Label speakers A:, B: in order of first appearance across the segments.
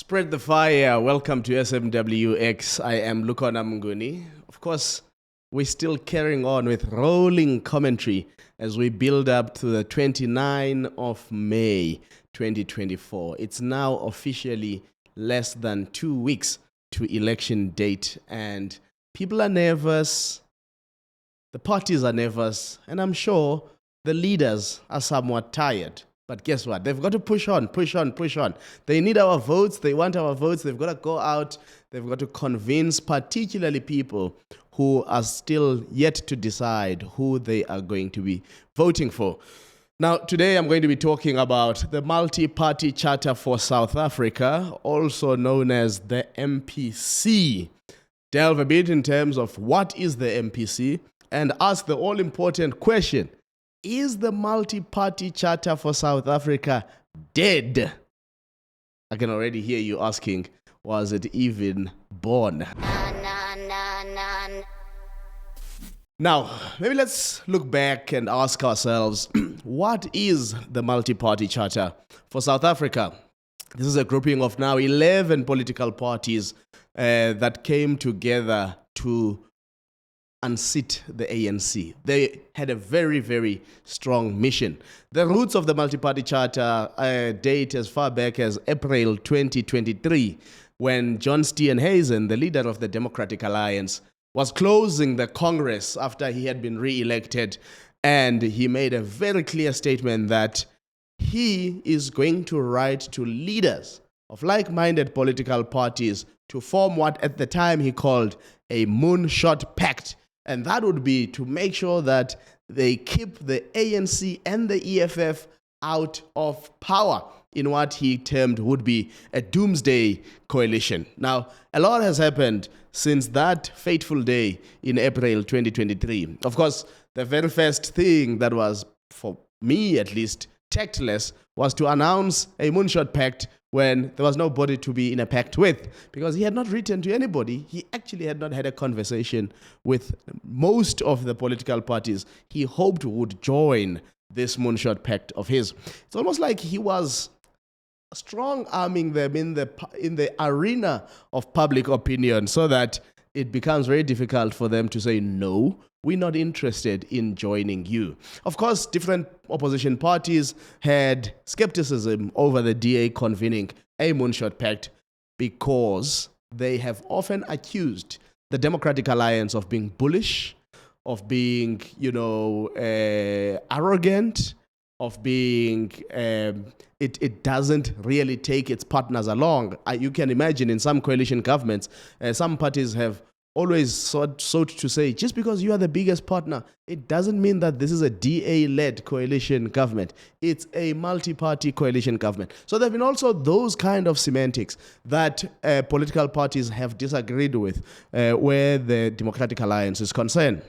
A: Spread the fire. Welcome to SMWX. I am Lukhona Mnguni. Of course, we're still carrying on with rolling commentary as we build up to the 29th of May 2024. It's now officially less than 2 weeks to election date, and people are nervous, the parties are nervous, and I'm sure the leaders are somewhat tired. But guess what? They've got to push on. They need our votes. They want our votes. They've got to go out. They've got to convince particularly people who are still yet to decide who they are going to be voting for. Now, today I'm going to be talking about the Multiparty Charter for South Africa, also known as the MPC. Delve a bit in terms of what is the MPC and ask the all-important question: is the Multi-Party Charter for South Africa dead? I can already hear you asking, was it even born? Now, maybe let's look back and ask ourselves, what is the Multi-Party Charter for South Africa? This is a grouping of now 11 political parties that came together to unseat the ANC. They had a very, very strong mission. The roots of the Multi-Party Charter date as far back as April 2023, when John Steenhuisen, the leader of the Democratic Alliance, was closing the Congress after he had been re-elected, and he made a very clear statement that he is going to write to leaders of like-minded political parties to form what at the time he called a Moonshot Pact. And that would be to make sure that they keep the ANC and the EFF out of power in what he termed would be a doomsday coalition. Now, a lot has happened since that fateful day in April 2023. Of course, the very first thing that was, for me at least, tactless was to announce a Moonshot Pact when there was nobody to be in a pact with, because he had not written to anybody. He actually had not had a conversation with most of the political parties he hoped would join this Moonshot Pact of his. It's almost like he was strong-arming them in the arena of public opinion so that it becomes very difficult for them to say, no, we're not interested in joining you. Of course, different opposition parties had skepticism over the DA convening a Moonshot Pact because they have often accused the Democratic Alliance of being bullish, of being, arrogant, of being, it doesn't really take its partners along. You can imagine in some coalition governments, some parties have always sought to say, just because you are the biggest partner, it doesn't mean that this is a DA-led coalition government. It's a multi-party coalition government. So there have been also those kind of semantics that political parties have disagreed with where the Democratic Alliance is concerned.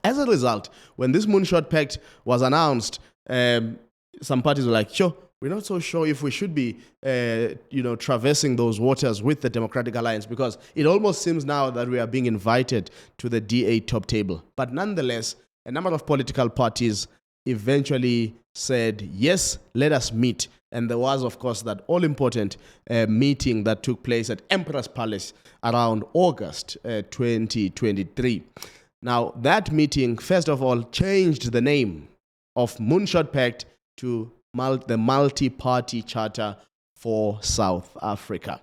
A: As a result, when this Moonshot Pact was announced, some parties were like, sure, we're not so sure if we should be, traversing those waters with the Democratic Alliance, because it almost seems now that we are being invited to the DA top table. But nonetheless, a number of political parties eventually said, yes, let us meet. And there was, of course, that all-important meeting that took place at Emperor's Palace around August 2023. Now, that meeting, first of all, changed the name of Moonshot Pact to the Multi-Party Charter for South Africa.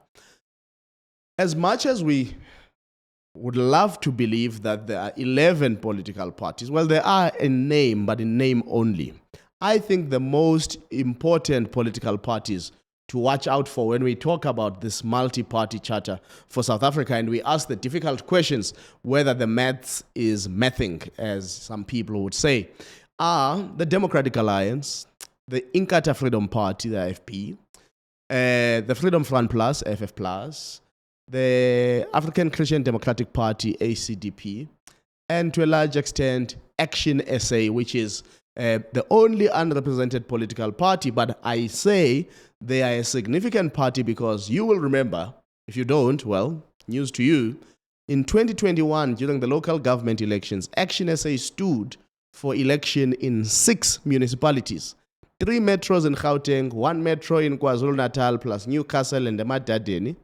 A: As much as we would love to believe that there are 11 political parties, well, there are in name, but in name only. I think the most important political parties to watch out for when we talk about this Multi-Party Charter for South Africa, and we ask the difficult questions whether the maths is mathing, as some people would say, are the Democratic Alliance, the Inkatha Freedom Party, the IFP, the Freedom Front Plus, FF Plus, the African Christian Democratic Party, ACDP, and to a large extent, Action SA, which is the only unrepresented political party. But I say they are a significant party because you will remember, if you don't, well, news to you, in 2021, during the local government elections, Action SA stood for election in 6 municipalities. 3 metros in Gauteng, 1 metro in KwaZulu-Natal, plus Newcastle and Emadadeni.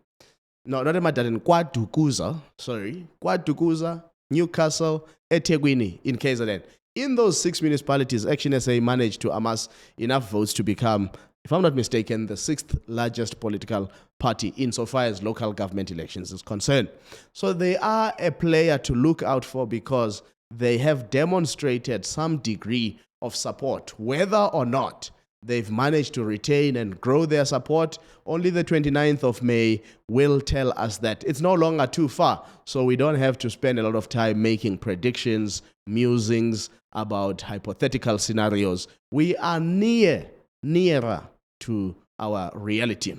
A: No, not Emadadeni, KwaDukuza, sorry. KwaDukuza, Newcastle, eThekwini in KZN. In those 6 municipalities, Action SA managed to amass enough votes to become, if I'm not mistaken, the 6th largest political party insofar as local government elections is concerned. So they are a player to look out for because they have demonstrated some degree of support. Whether or not they've managed to retain and grow their support, only the 29th of May will tell us that. It's no longer too far, so we don't have to spend a lot of time making predictions, musings about hypothetical scenarios. We are nearer to our reality.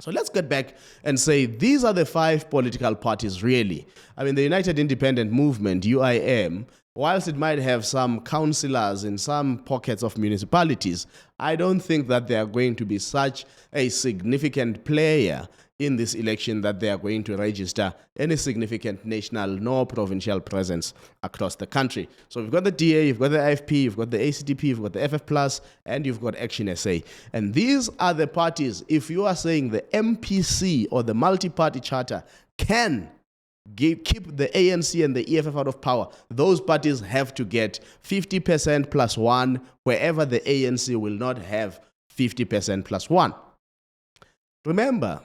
A: So let's get back and say these are the 5 political parties really. I mean, the United Independent Movement, UIM, whilst it might have some councillors in some pockets of municipalities, I don't think that they are going to be such a significant player in this election that they are going to register any significant national nor provincial presence across the country. So we've got the DA, you've got the IFP, you've got the ACDP, you've got the FF+, and you've got Action SA. And these are the parties, if you are saying the MPC or the Multiparty Charter can keep the ANC and the EFF out of power, those parties have to get 50% plus 1, wherever the ANC will not have 50% plus 1. Remember,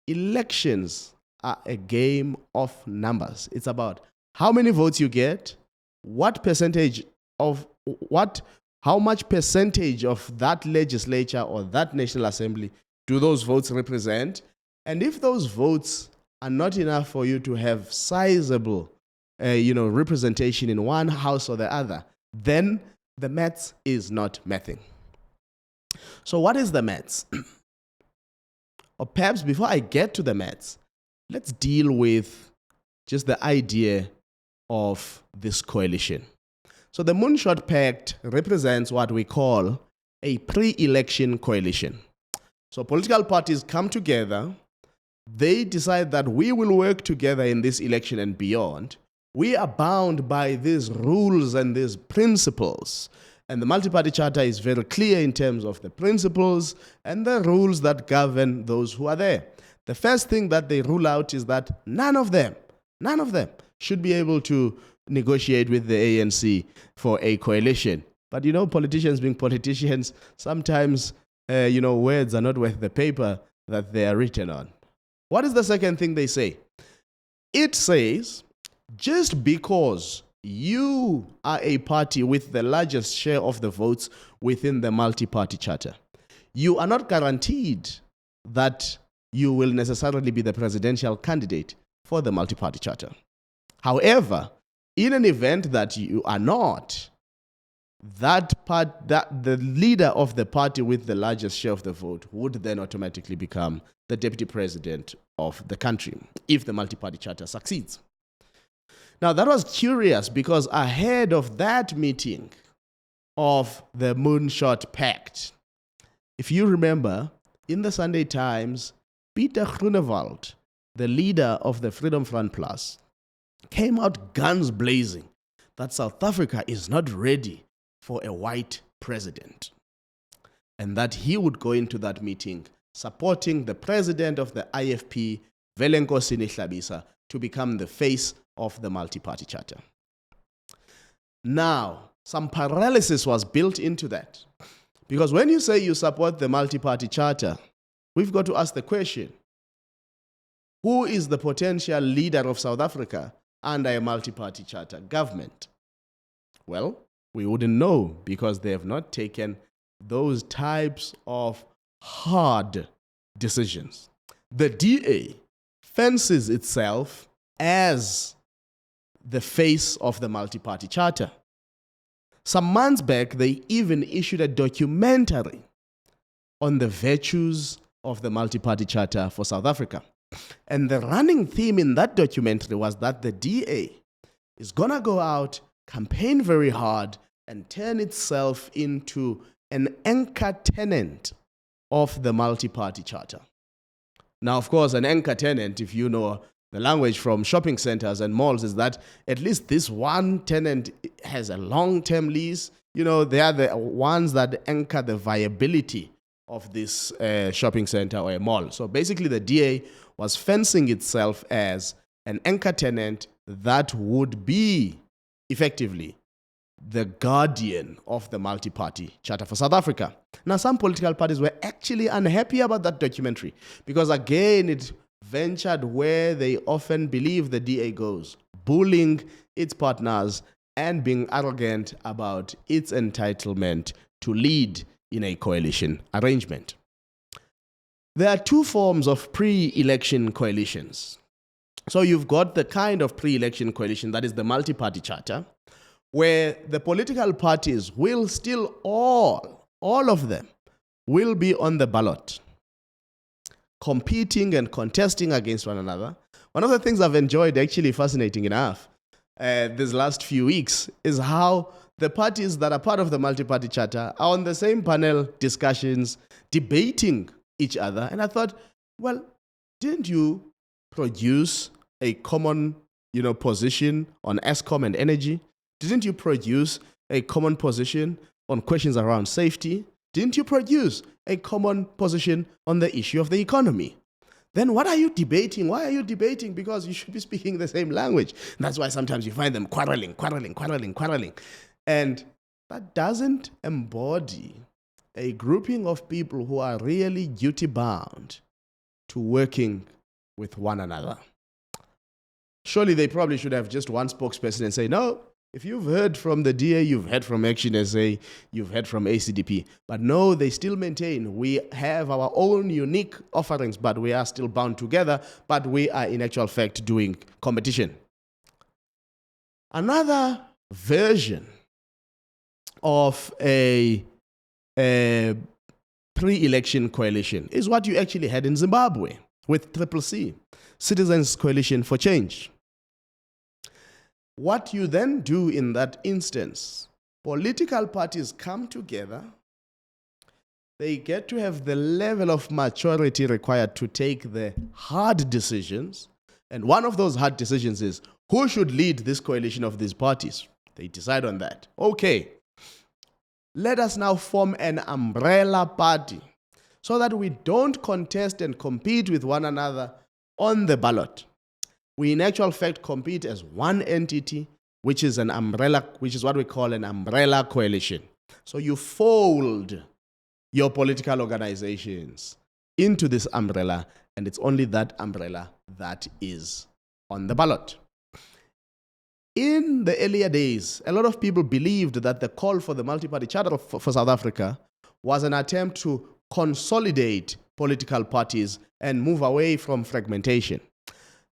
A: elections are a game of numbers. It's about how many votes you get, what percentage of what, how much percentage of that legislature or that National Assembly do those votes represent, and if those votes are not enough for you to have sizable, representation in one house or the other, then the maths is not mathing. So what is the maths? Or perhaps before I get to the maths, let's deal with just the idea of this coalition. So the Moonshot Pact represents what we call a pre-election coalition. So political parties come together, they decide that we will work together in this election and beyond. We are bound by these rules and these principles. And the Multiparty Charter is very clear in terms of the principles and the rules that govern those who are there. The first thing that they rule out is that none of them should be able to negotiate with the ANC for a coalition. But politicians being politicians, sometimes, words are not worth the paper that they are written on. What is the second thing they say? It says, just because you are a party with the largest share of the votes within the Multi-Party Charter, you are not guaranteed that you will necessarily be the presidential candidate for the Multi-Party Charter. However, in an event that you are not, that the leader of the party with the largest share of the vote would then automatically become the deputy president of the country if the Multi-Party Charter succeeds. Now, that was curious because ahead of that meeting of the Moonshot Pact, if you remember, in the Sunday Times, Peter Groenewald, the leader of the Freedom Front Plus, came out guns blazing that South Africa is not ready for a white president, and that he would go into that meeting supporting the president of the IFP, Velenkosi Hlabisa, to become the face of the Multi-Party Charter. Now, some paralysis was built into that. Because when you say you support the Multi-Party Charter, we've got to ask the question, who is the potential leader of South Africa under a Multi-Party Charter government? Well, we wouldn't know because they have not taken those types of hard decisions. The DA fancies itself as the face of the Multi-Party Charter. Some months back, they even issued a documentary on the virtues of the Multi-Party Charter for South Africa. And the running theme in that documentary was that the DA is going to go out, campaign very hard, and turn itself into an anchor tenant of the Multi-Party Charter. Now, of course, an anchor tenant, if you know the language from shopping centers and malls, is that at least this one tenant has a long-term lease. they are the ones that anchor the viability of this shopping center or a mall. So basically, the DA was fencing itself as an anchor tenant that would be effectively the guardian of the multi-party charter for South Africa. Now, some political parties were actually unhappy about that documentary because, again, it ventured where they often believe the DA goes, bullying its partners and being arrogant about its entitlement to lead in a coalition arrangement. There are two forms of pre-election coalitions. So you've got the kind of pre-election coalition that is the multi-party charter, where the political parties will still all of them, will be on the ballot, competing and contesting against one another. One of the things I've enjoyed, actually fascinating enough, these last few weeks is how the parties that are part of the multi-party charter are on the same panel discussions, debating each other. And I thought, well, didn't you produce a common, position on Eskom and energy? Didn't you produce a common position on questions around safety? Didn't you produce a common position on the issue of the economy? Then what are you debating? Why are you debating? Because you should be speaking the same language. And that's why sometimes you find them quarreling. And that doesn't embody a grouping of people who are really duty-bound to working with one another. Surely they probably should have just one spokesperson and say, no, if you've heard from the DA, you've heard from Action SA, you've heard from ACDP. But no, they still maintain we have our own unique offerings, but we are still bound together, but we are in actual fact doing competition. Another version of a pre-election coalition is what you actually had in Zimbabwe with CCC, Citizens Coalition for Change. What you then do in that instance, political parties come together, they get to have the level of maturity required to take the hard decisions, and one of those hard decisions is who should lead this coalition of these parties. They decide on that. Okay, let us now form an umbrella party so that we don't contest and compete with one another on the ballot. We in actual fact compete as one entity, which is an umbrella, which is what we call an umbrella coalition. So you fold your political organizations into this umbrella, and it's only that umbrella that is on the ballot. In the earlier days, a lot of people believed that the call for the multi-party charter for South Africa was an attempt to consolidate political parties and move away from fragmentation.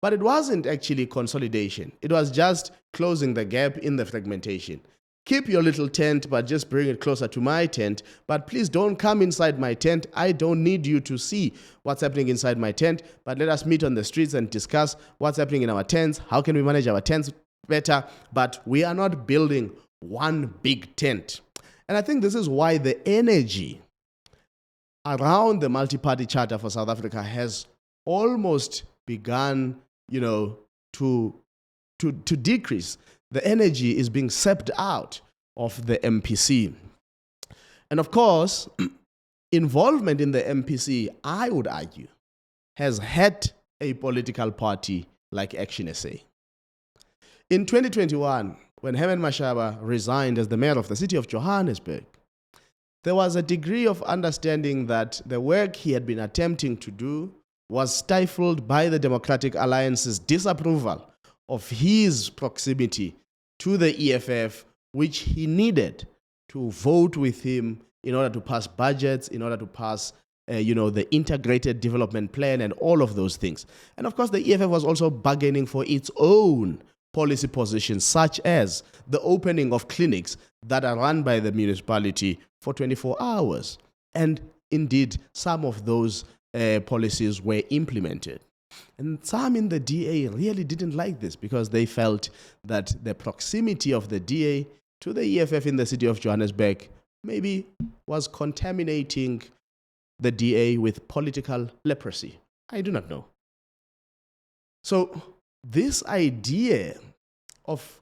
A: But it wasn't actually consolidation. It was just closing the gap in the fragmentation. Keep your little tent, but just bring it closer to my tent. But please don't come inside my tent. I don't need you to see what's happening inside my tent. But let us meet on the streets and discuss what's happening in our tents. How can we manage our tents better? But we are not building one big tent. And I think this is why the energy around the multi-party charter for South Africa has almost begun to decrease. The energy is being sapped out of the MPC. And of course, involvement in the MPC, I would argue, has hurt a political party like Action SA. In 2021, when Herman Mashaba resigned as the mayor of the city of Johannesburg, there was a degree of understanding that the work he had been attempting to do was stifled by the Democratic Alliance's disapproval of his proximity to the EFF, which he needed to vote with him in order to pass budgets, in order to pass the integrated development plan and all of those things. And of course, the EFF was also bargaining for its own policy positions, such as the opening of clinics that are run by the municipality for 24 hours. And indeed, some of those policies were implemented. And some in the DA really didn't like this because they felt that the proximity of the DA to the EFF in the city of Johannesburg maybe was contaminating the DA with political leprosy. I do not know. So this idea of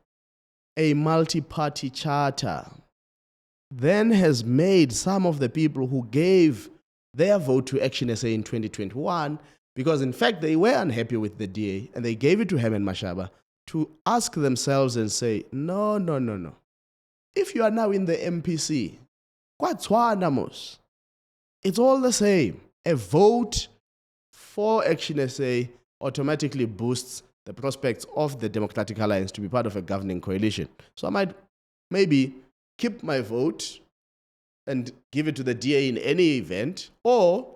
A: a multi-party charter then has made some of the people who gave their vote to Action SA in 2021, because in fact they were unhappy with the DA and they gave it to Herman Mashaba, to ask themselves and say, no. If you are now in the MPC, it's all the same. A vote for Action SA automatically boosts the prospects of the Democratic Alliance to be part of a governing coalition. So I might maybe keep my vote and give it to the DA in any event, or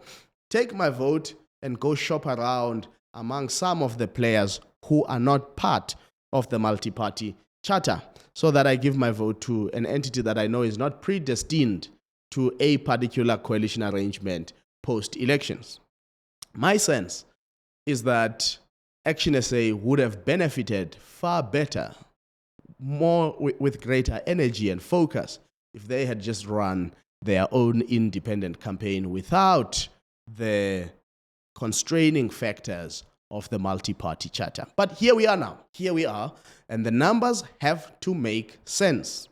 A: take my vote and go shop around among some of the players who are not part of the multi-party charter, so that I give my vote to an entity that I know is not predestined to a particular coalition arrangement post-elections. My sense is that Action SA would have benefited far better, more with greater energy and focus, if they had just run their own independent campaign without the constraining factors of the multi-party charter. But here we are now. Here we are, and the numbers have to make sense.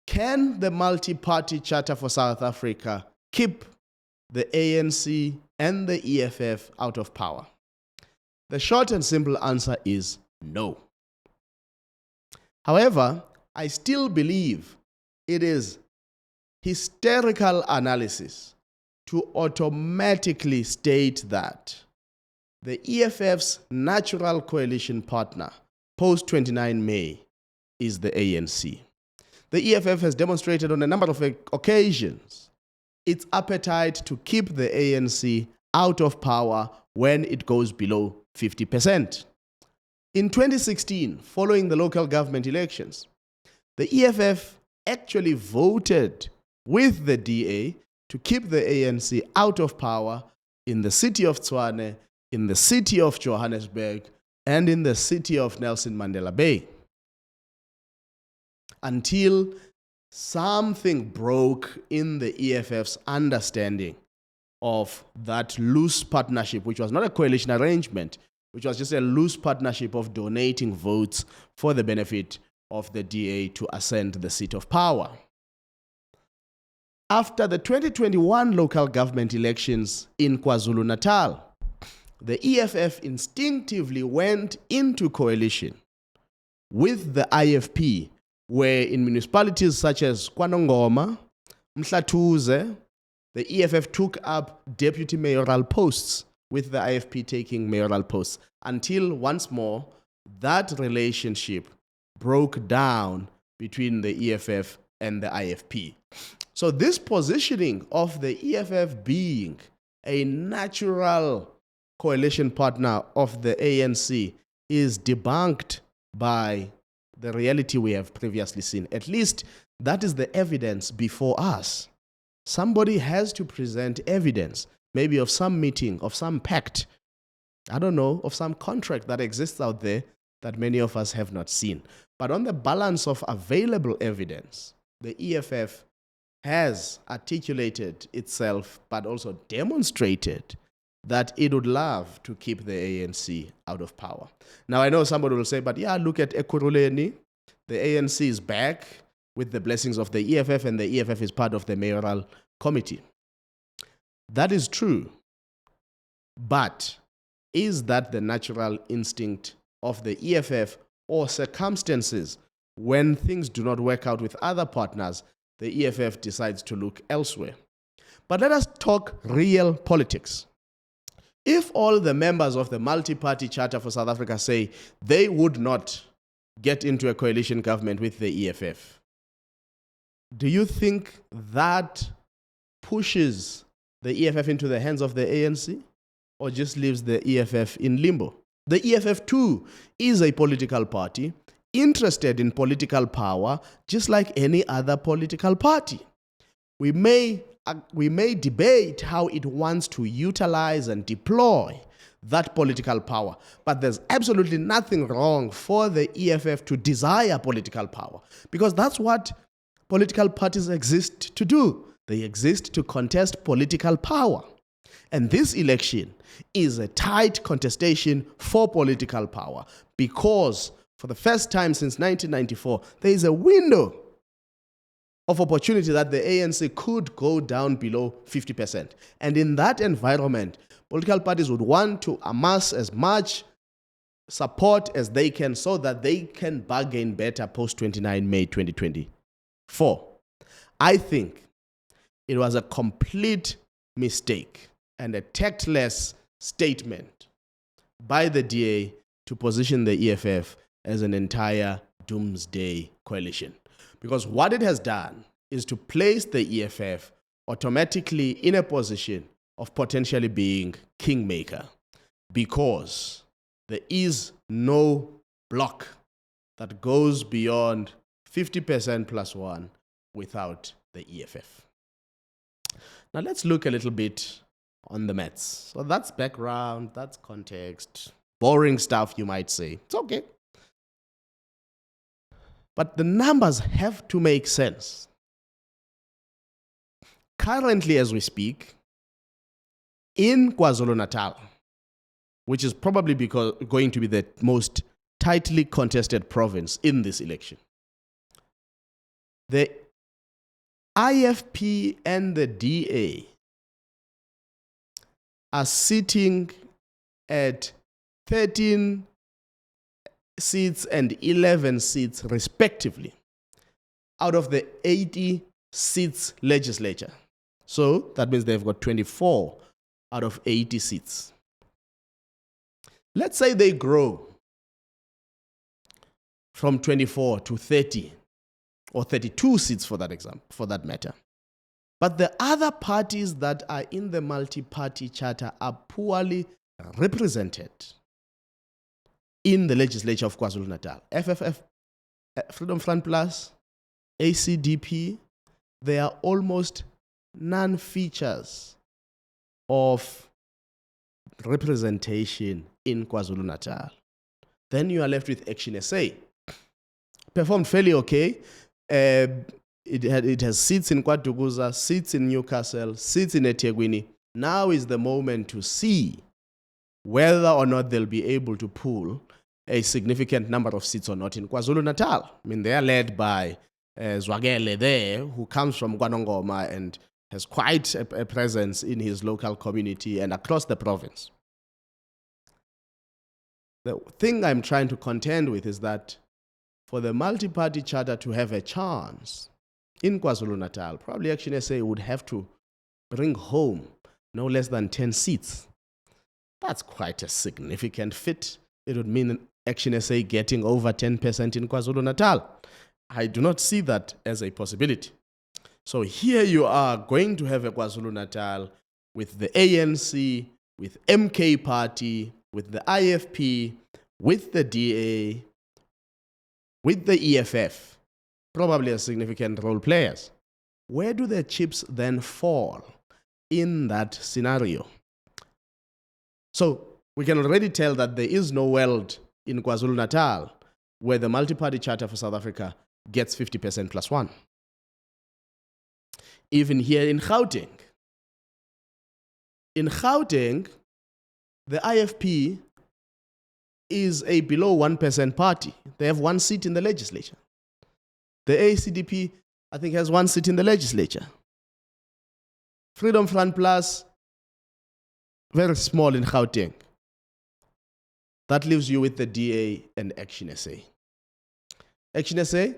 A: Can the multi-party charter for South Africa keep the ANC and the EFF out of power? The short and simple answer is no. However, I still believe it is hysterical analysis to automatically state that the EFF's natural coalition partner post-29 May is the ANC. The EFF has demonstrated on a number of occasions its appetite to keep the ANC out of power when it goes below 50%. In 2016, following the local government elections, the EFF actually voted with the DA to keep the ANC out of power in the city of Tshwane, in the city of Johannesburg, and in the city of Nelson Mandela Bay, until something broke in the EFF's understanding of that loose partnership, which was not a coalition arrangement, which was just a loose partnership of donating votes for the benefit of the DA to ascend the seat of power. After the 2021 local government elections in KwaZulu-Natal, the EFF instinctively went into coalition with the IFP, where in municipalities such as KwaNongoma, Mhlathuze, the EFF took up deputy mayoral posts, with the IFP taking mayoral posts, until once more that relationship broke down between the EFF and the IFP. So this positioning of the EFF being a natural coalition partner of the ANC is debunked by the reality we have previously seen. At least that is the evidence before us. Somebody has to present evidence, maybe of some meeting, of some pact, I don't know, of some contract that exists out there that many of us have not seen. But on the balance of available evidence, the EFF has articulated itself, but also demonstrated that it would love to keep the ANC out of power. Now, I know somebody will say, but yeah, look at Ekurhuleni. The ANC is back with the blessings of the EFF, and the EFF is part of the mayoral committee. That is true. But is that the natural instinct of the EFF, or circumstances when things do not work out with other partners, the EFF decides to look elsewhere? But let us talk real politics. If all the members of the Multi-Party Charter for South Africa say they would not get into a coalition government with the EFF, do you think that pushes the EFF into the hands of the ANC, or just leaves the EFF in limbo? The EFF too is a political party interested in political power, just like any other political party. We may debate how it wants to utilize and deploy that political power, but there's absolutely nothing wrong for the EFF to desire political power, because that's what political parties exist to do. They exist to contest political power. And this election is a tight contestation for political power, because for the first time since 1994, there is a window of opportunity that the ANC could go down below 50%. And in that environment, political parties would want to amass as much support as they can so that they can bargain better post-29 May 2024. I think it was a complete mistake and a tactless statement by the DA to position the EFF as an entire doomsday coalition. Because what it has done is to place the EFF automatically in a position of potentially being kingmaker, because there is no block that goes beyond 50% plus one without the EFF. Now let's look a little bit on the maths. So that's background, that's context, boring stuff you might say. It's okay. But the numbers have to make sense. Currently, as we speak, in KwaZulu-Natal, which is probably going to be the most tightly contested province in this election, the IFP and the DA are sitting at 13 seats and 11 seats respectively out of the 80 seats legislature. So that means they've got 24 out of 80 seats. Let's say they grow from 24 to 30 or 32 seats for that matter. But the other parties that are in the multi-party charter are poorly represented in the legislature of KwaZulu-Natal. FFF, Freedom Front Plus, ACDP, they are almost non-features of representation in KwaZulu-Natal. Then you are left with Action SA. Performed fairly okay. It has seats in KwaDukuza, seats in Newcastle, seats in eThekwini. Now is the moment to see whether or not they'll be able to pull a significant number of seats or not in KwaZulu-Natal. I mean, they are led by Zwagele there, who comes from KwaNongoma and has quite a presence in his local community and across the province. The thing I'm trying to contend with is that for the multi-party charter to have a chance in KwaZulu-Natal, probably Action SA would have to bring home no less than 10 seats. That's quite a significant fit. It would mean Action SA getting over 10% in KwaZulu-Natal. I do not see that as a possibility. So here you are going to have a KwaZulu-Natal with the ANC, with MK Party, with the IFP, with the DA, with the EFF, probably as significant role players. Where do the chips then fall in that scenario? So we can already tell that there is no world in KwaZulu-Natal where the multi-party charter for South Africa gets 50% plus one. Even here in Gauteng. In Gauteng, the IFP is a below 1% party. They have one seat in the legislature. The ACDP, I think, has one seat in the legislature. Freedom Front Plus, very small in Gauteng. That leaves you with the DA and Action SA. Action SA,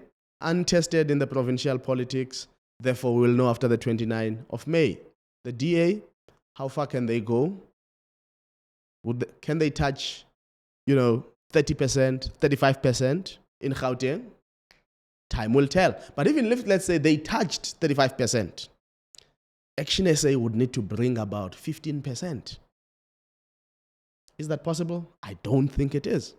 A: untested in the provincial politics, therefore we will know after the 29th of May. The DA, how far can they go? Can they touch, 30%, 35% in Gauteng? Time will tell. But even if, let's say, they touched 35%, Action SA would need to bring about 15%. Is that possible? I don't think it is.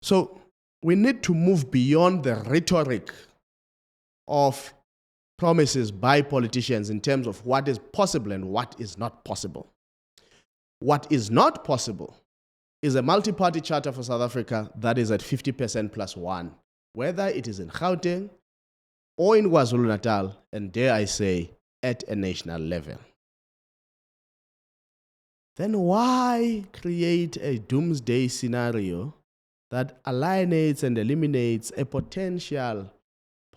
A: So we need to move beyond the rhetoric of promises by politicians in terms of what is possible and what is not possible. What is not possible is a multi-party charter for South Africa that is at 50% plus one, whether it is in Gauteng or in KwaZulu-Natal, and dare I say, at a national level. Then why create a doomsday scenario that alienates and eliminates a potential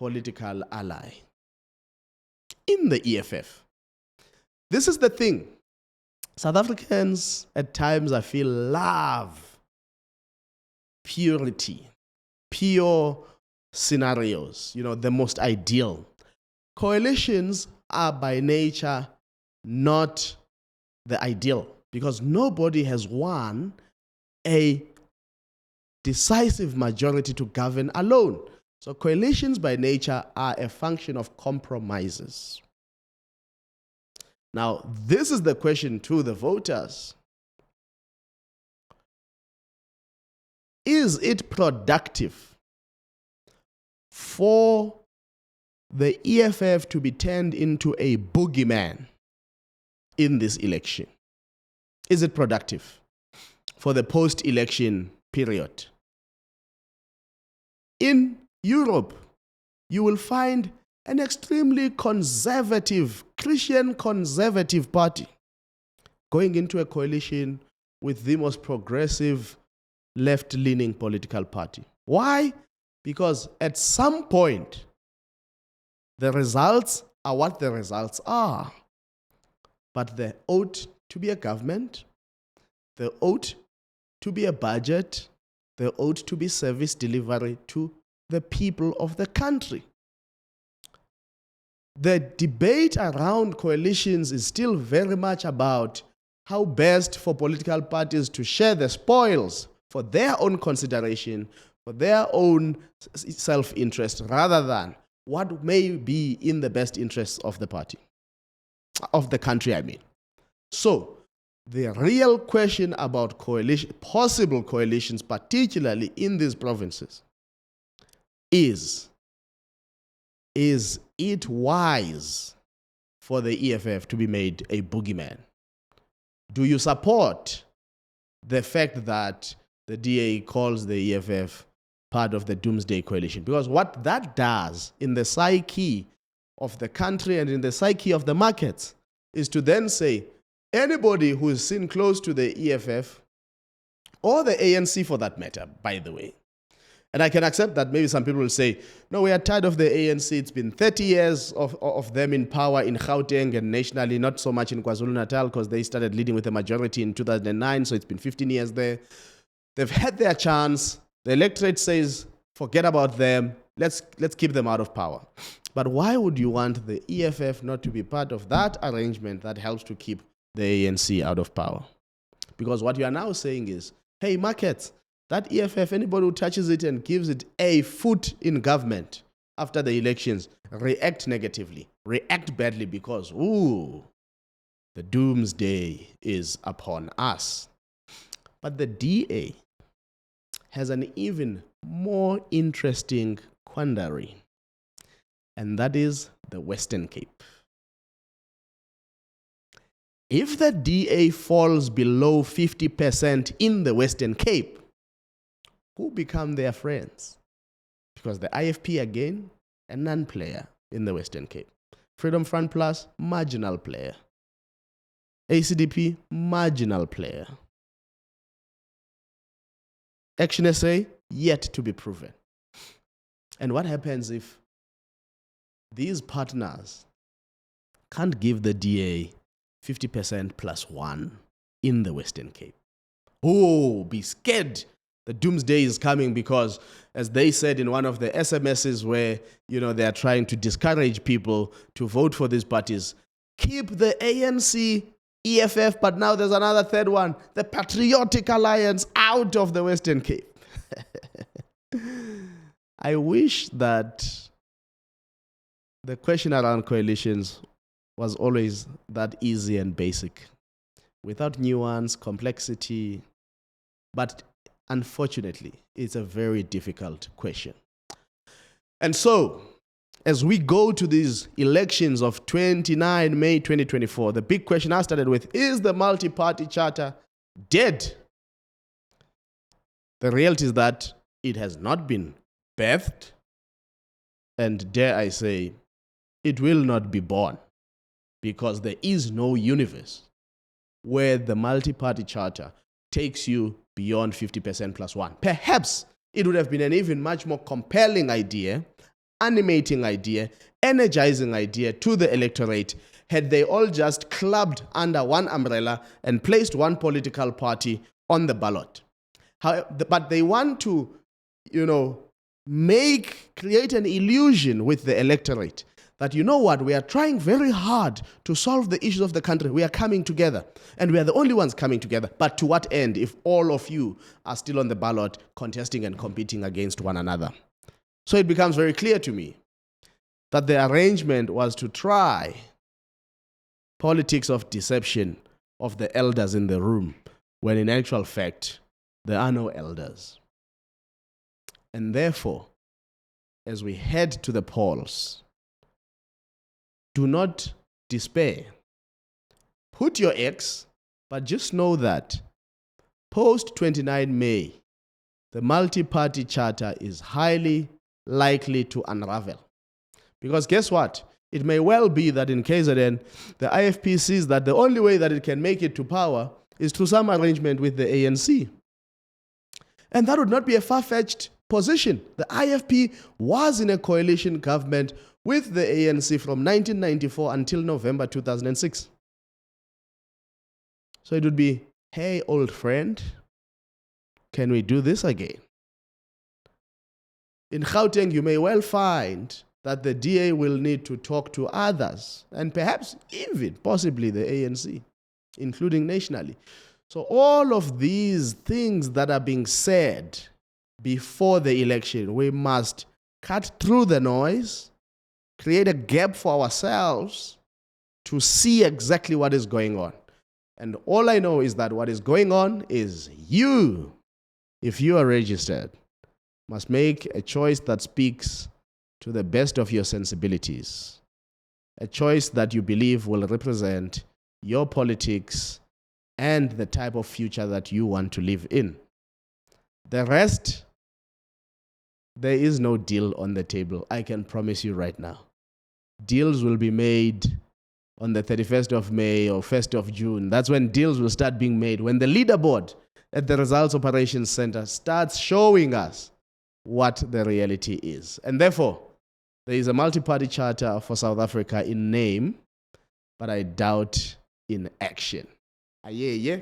A: political ally in the EFF. This is the thing. South Africans at times, I feel, love purity, pure scenarios, the most ideal. Coalitions are by nature not the ideal because nobody has won a decisive majority to govern alone. So coalitions by nature are a function of compromises. Now, this is the question to the voters. Is it productive for the EFF to be turned into a boogeyman in this election? Is it productive for the post-election period? In Europe, you will find an extremely conservative, Christian conservative party going into a coalition with the most progressive, left-leaning political party. Why? Because at some point, the results are what the results are. But there ought to be a government, there ought to be a budget, there ought to be service delivery to the people of the country. The debate around coalitions is still very much about how best for political parties to share the spoils for their own consideration, for their own self-interest, rather than what may be in the best interests of the party, of the country, I mean. So, the real question about possible coalitions, particularly in these provinces, is it wise for the EFF to be made a boogeyman? Do you support the fact that the DA calls the EFF part of the Doomsday Coalition? Because what that does in the psyche of the country and in the psyche of the markets is to then say, anybody who is seen close to the EFF, or the ANC for that matter, by the way, and I can accept that maybe some people will say, no, we are tired of the ANC. It's been 30 years of them in power in Gauteng and nationally, not so much in KwaZulu-Natal because they started leading with a majority in 2009, so it's been 15 years there. They've had their chance. The electorate says, forget about them. Let's keep them out of power. But why would you want the EFF not to be part of that arrangement that helps to keep the ANC out of power? Because what you are now saying is, hey, markets, that EFF, anybody who touches it and gives it a foot in government after the elections, react negatively, react badly because, the doomsday is upon us. But the DA has an even more interesting quandary, and that is the Western Cape. If the DA falls below 50% in the Western Cape, who become their friends? Because the IFP, again, a non-player in the Western Cape. Freedom Front Plus, marginal player. ACDP, marginal player. Action SA, yet to be proven. And what happens if these partners can't give the DA 50% plus one in the Western Cape? Oh, be scared. The doomsday is coming because, as they said in one of the SMSs where, they are trying to discourage people to vote for these parties, keep the ANC-EFF, but now there's another third one, the Patriotic Alliance, out of the Western Cape. I wish that the question around coalitions was always that easy and basic, without nuance, complexity, but unfortunately, it's a very difficult question. And so, as we go to these elections of 29 May 2024, the big question I started with, is the multi-party charter dead? The reality is that it has not been birthed, and dare I say, it will not be born, because there is no universe where the multi-party charter takes you beyond 50% plus one. Perhaps it would have been an even much more compelling idea animating idea, energizing idea to the electorate had they all just clubbed under one umbrella and placed one political party on the ballot. But they want to, create an illusion with the electorate that, you know what, we are trying very hard to solve the issues of the country. We are coming together, and we are the only ones coming together. But to what end if all of you are still on the ballot contesting and competing against one another? So it becomes very clear to me that the arrangement was to try politics of deception of the elders in the room, when in actual fact, there are no elders. And therefore, as we head to the polls, do not despair. Put your X, but just know that post 29 May, the multi-party charter is highly likely to unravel. Because guess what? It may well be that in KZN, the IFP sees that the only way that it can make it to power is through some arrangement with the ANC. And that would not be a far-fetched position. The IFP was in a coalition government with the ANC from 1994 until November 2006. So it would be, hey, old friend, can we do this again? In Gauteng, you may well find that the DA will need to talk to others, and perhaps even possibly the ANC, including nationally. So all of these things that are being said before the election, we must cut through the noise, create a gap for ourselves to see exactly what is going on. And all I know is that what is going on is you, if you are registered, must make a choice that speaks to the best of your sensibilities, a choice that you believe will represent your politics and the type of future that you want to live in. The rest, there is no deal on the table, I can promise you right now. Deals will be made on the 31st of May or 1st of June. That's when deals will start being made, when the leaderboard at the Results Operations Center starts showing us what the reality is. And therefore, there is a multi-party charter for South Africa in name, but I doubt in action. Yeah.